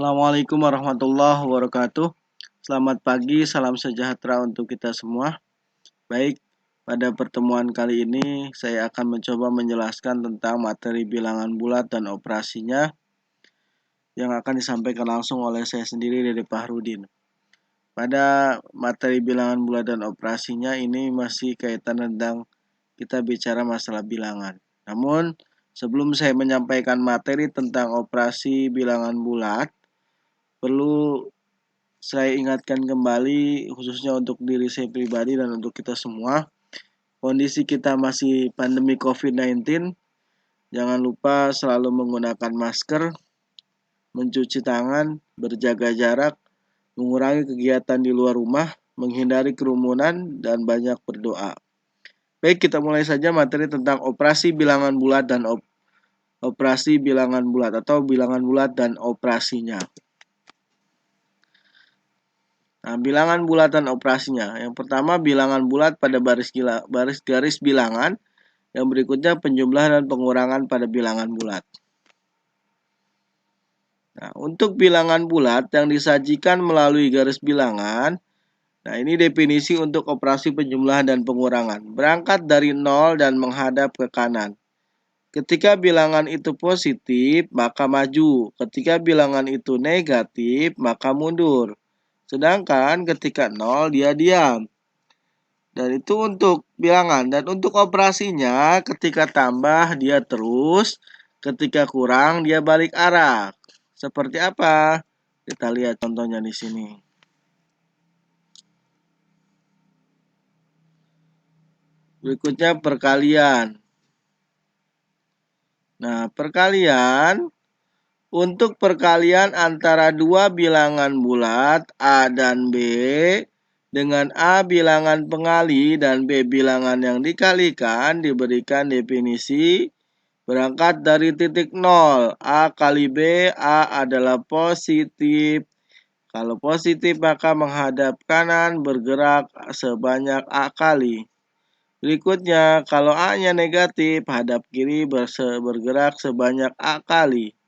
Assalamualaikum warahmatullahi wabarakatuh. Selamat pagi, salam sejahtera untuk kita semua. Baik, pada pertemuan kali ini saya akan mencoba menjelaskan tentang materi bilangan bulat dan operasinya yang akan disampaikan langsung oleh saya sendiri, Dede Fahrudin. Pada materi bilangan bulat dan operasinya ini masih kaitan tentang kita bicara masalah bilangan. Namun, sebelum saya menyampaikan materi tentang operasi bilangan bulat, perlu saya ingatkan kembali khususnya untuk diri saya pribadi dan untuk kita semua. Kondisi kita masih pandemi COVID-19. Jangan lupa selalu menggunakan masker, mencuci tangan, berjaga jarak, mengurangi kegiatan di luar rumah, menghindari kerumunan, dan banyak berdoa. Baik, kita mulai saja materi tentang operasi bilangan bulat dan operasi bilangan bulat atau bilangan bulat dan operasinya. Nah, bilangan bulat dan operasinya. Yang pertama, bilangan bulat pada baris garis bilangan. Yang berikutnya, penjumlahan dan pengurangan pada bilangan bulat. Nah, untuk bilangan bulat yang disajikan melalui garis bilangan, nah ini definisi untuk operasi penjumlahan dan pengurangan. Berangkat dari 0 dan menghadap ke kanan. Ketika bilangan itu positif, maka maju. Ketika bilangan itu negatif, maka mundur. Sedangkan ketika 0 dia diam. Dan itu untuk bilangan. Dan untuk operasinya ketika tambah dia terus, ketika kurang dia balik arah. Seperti apa? Kita lihat contohnya di sini. Berikutnya perkalian. Nah, perkalian untuk perkalian antara dua bilangan bulat A dan B dengan A bilangan pengali dan B bilangan yang dikalikan diberikan definisi berangkat dari titik 0. A kali B, A adalah positif. Kalau positif maka menghadap kanan bergerak sebanyak A kali. Berikutnya, kalau A-nya negatif, hadap kiri bergerak sebanyak A kali.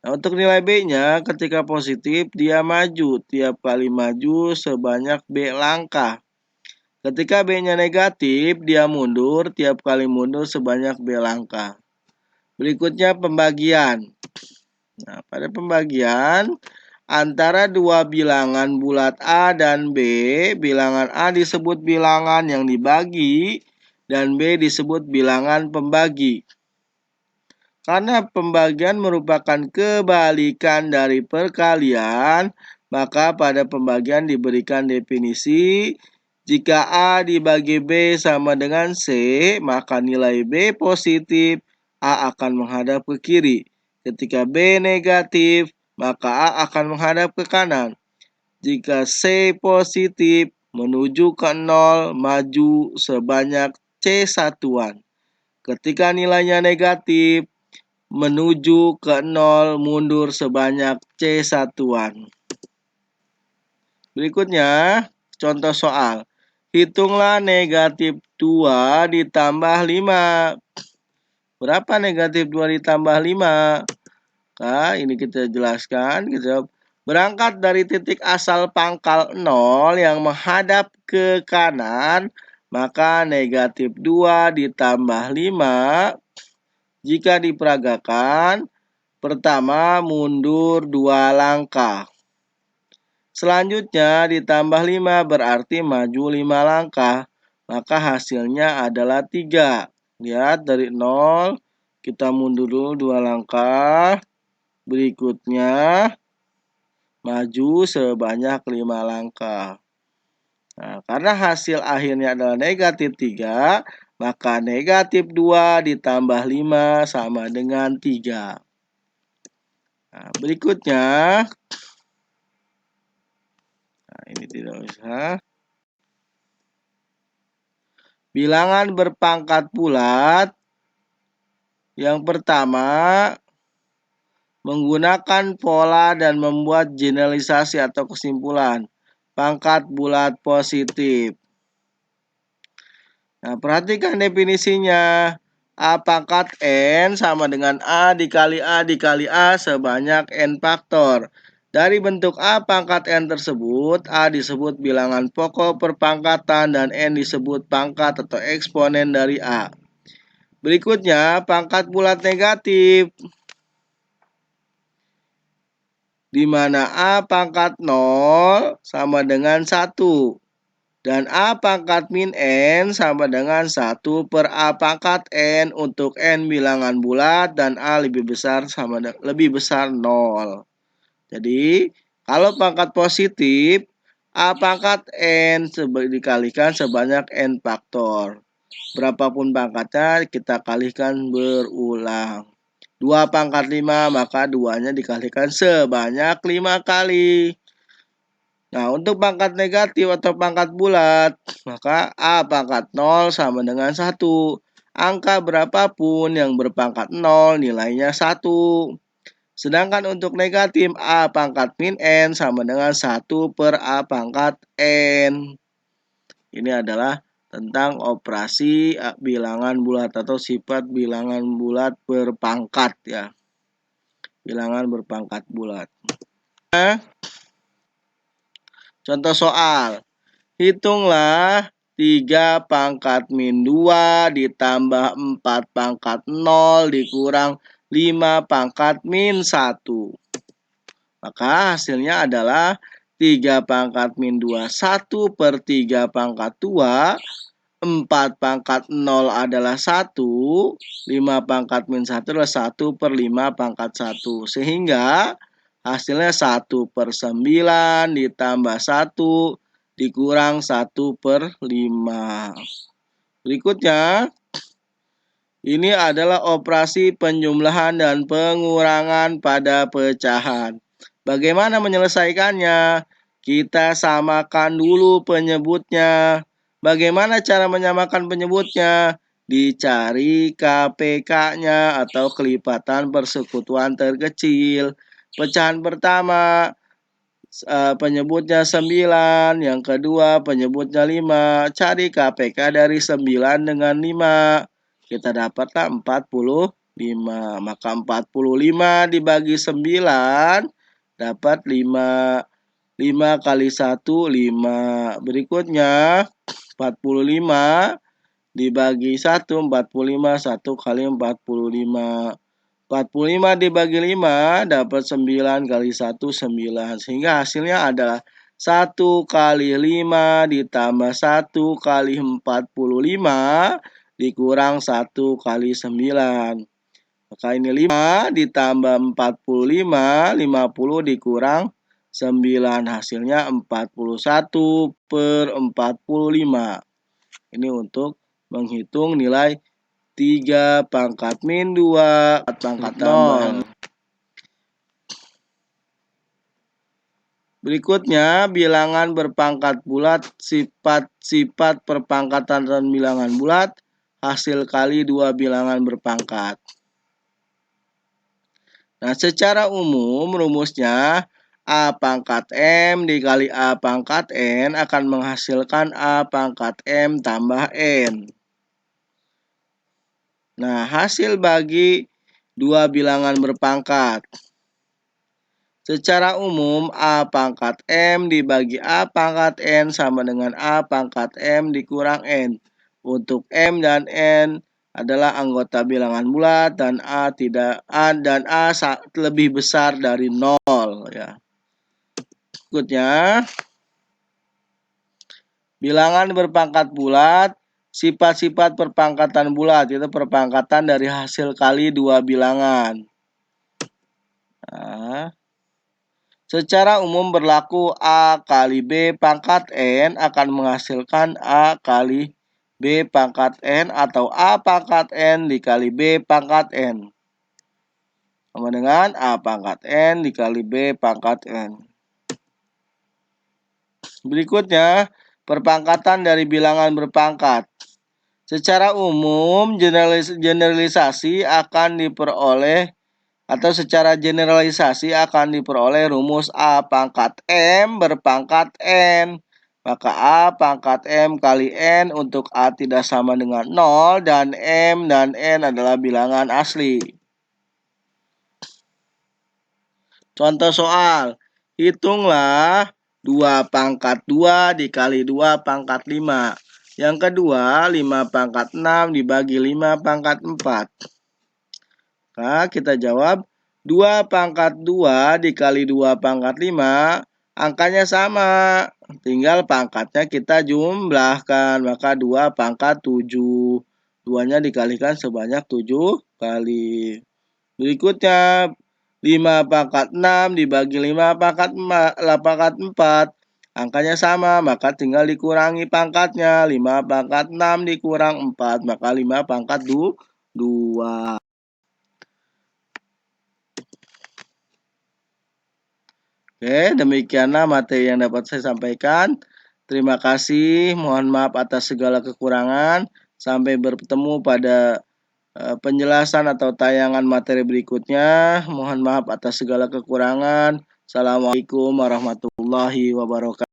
Nah, untuk nilai B-nya ketika positif, dia maju. Tiap kali maju sebanyak B langkah. Ketika B-nya negatif, dia mundur. Tiap kali mundur sebanyak B langkah. Berikutnya pembagian. Nah, pada pembagian, antara dua bilangan bulat A dan B, bilangan A disebut bilangan yang dibagi dan B disebut bilangan pembagi. Karena pembagian merupakan kebalikan dari perkalian, maka pada pembagian diberikan definisi jika A dibagi B sama dengan C, maka nilai B positif, A akan menghadap ke kiri. Ketika B negatif, maka A akan menghadap ke kanan. Jika C positif, menuju ke 0, maju sebanyak C satuan. Ketika nilainya negatif, menuju ke 0, mundur sebanyak C satuan. Berikutnya, contoh soal. Hitunglah negatif 2 ditambah 5. Berapa negatif 2 ditambah 5? Nah, ini kita jelaskan. Kita berangkat dari titik asal pangkal 0 yang menghadap ke kanan, maka negatif 2 ditambah 5 jika diperagakan, pertama mundur 2 langkah. Selanjutnya ditambah 5 berarti maju 5 langkah, maka hasilnya adalah 3. Lihat dari 0, kita mundur dulu 2 langkah. Berikutnya maju sebanyak 5 langkah. Nah, karena hasil akhirnya adalah negatif 3, maka negatif 2 ditambah 5 sama dengan 3. Nah, berikutnya, nah ini tidak usah. Bilangan berpangkat bulat. Yang pertama, menggunakan pola dan membuat generalisasi atau kesimpulan. Pangkat bulat positif. Nah, perhatikan definisinya. A pangkat N sama dengan A dikali A dikali A sebanyak N faktor. Dari bentuk A pangkat N tersebut, A disebut bilangan pokok perpangkatan dan N disebut pangkat atau eksponen dari A. Berikutnya, pangkat bulat negatif, di mana A pangkat 0 sama dengan 1. Dan A pangkat min N sama dengan 1 per A pangkat N untuk N bilangan bulat dan A lebih besar 0. Jadi, kalau pangkat positif, A pangkat N dikalikan sebanyak N faktor. Berapapun pangkatnya, kita kalikan berulang. 2 pangkat 5, maka 2-nya dikalikan sebanyak 5 kali. Nah, untuk pangkat negatif atau pangkat bulat, maka A pangkat 0 sama dengan 1. Angka berapapun yang berpangkat 0, nilainya 1. Sedangkan untuk negatif, A pangkat min N sama dengan 1 per A pangkat N. Ini adalah tentang operasi bilangan bulat atau sifat bilangan bulat berpangkat ya. Bilangan berpangkat bulat. Contoh soal. Hitunglah 3 pangkat min 2 ditambah 4 pangkat 0 dikurang 5 pangkat min 1. Maka hasilnya adalah 3 pangkat min 2, 1 per 3 pangkat 2, 4 pangkat 0 adalah 1, 5 pangkat min 1 adalah 1 per 5 pangkat 1. Sehingga hasilnya 1 per 9 ditambah 1 dikurang 1 per 5. Berikutnya, ini adalah operasi penjumlahan dan pengurangan pada pecahan. Bagaimana menyelesaikannya? Kita samakan dulu penyebutnya. Bagaimana cara menyamakan penyebutnya? Dicari KPK-nya atau kelipatan persekutuan terkecil. Pecahan pertama, penyebutnya 9, yang kedua penyebutnya 5. Cari KPK dari 9 dengan 5. Kita dapatlah 45. Maka 45 dibagi 9 dapat 5. 5 kali 1, 5. Berikutnya 45 dibagi 1, 45. 1 kali 45. 45 dibagi 5 dapat 9 kali 1, 9. Sehingga hasilnya adalah 1 kali 5 ditambah 1 kali 45 dikurang 1 kali 9. Maka ini 5 ditambah 45, 50 dikurang 9. Hasilnya 41 per 45. Ini untuk menghitung nilai 3 pangkat min 2 pangkat 0. Berikutnya, bilangan berpangkat bulat, sifat-sifat perpangkatan dan bilangan bulat, hasil kali 2 bilangan berpangkat. Nah, secara umum rumusnya A pangkat M dikali A pangkat N akan menghasilkan A pangkat M tambah N. Nah, hasil bagi 2 bilangan berpangkat. Secara umum, A pangkat M dibagi A pangkat N sama dengan A pangkat M dikurang N. Untuk M dan N adalah anggota bilangan bulat dan A lebih besar dari 0 ya. Berikutnya, bilangan berpangkat bulat, sifat-sifat perpangkatan bulat, yaitu perpangkatan dari hasil kali 2 bilangan. Nah, secara umum berlaku A kali B pangkat N akan menghasilkan A kali B pangkat N atau A pangkat N dikali B pangkat N. Sama dengan A pangkat N dikali B pangkat N. Berikutnya, perpangkatan dari bilangan berpangkat. Secara umum, generalisasi akan diperoleh atau secara generalisasi akan diperoleh rumus A pangkat M berpangkat N. Maka A pangkat M kali N untuk A tidak sama dengan 0 dan M dan N adalah bilangan asli. Contoh soal. hitunglah 2 pangkat 2 dikali 2 pangkat 5. Yang kedua, 5 pangkat 6 dibagi 5 pangkat 4. Nah, kita jawab 2 pangkat 2 dikali 2 pangkat 5, angkanya sama. Tinggal pangkatnya kita jumlahkan, maka 2 pangkat 7. 2-nya dikalikan sebanyak 7 kali. Berikutnya, 5 pangkat 6 dibagi 5 pangkat 4. Angkanya sama, maka tinggal dikurangi pangkatnya. 5 pangkat 6 dikurang 4, maka 5 pangkat 2. Oke, demikianlah materi yang dapat saya sampaikan. Terima kasih, mohon maaf atas segala kekurangan. Sampai bertemu pada penjelasan atau tayangan materi berikutnya. Mohon maaf atas segala kekurangan. Assalamualaikum warahmatullahi wabarakatuh.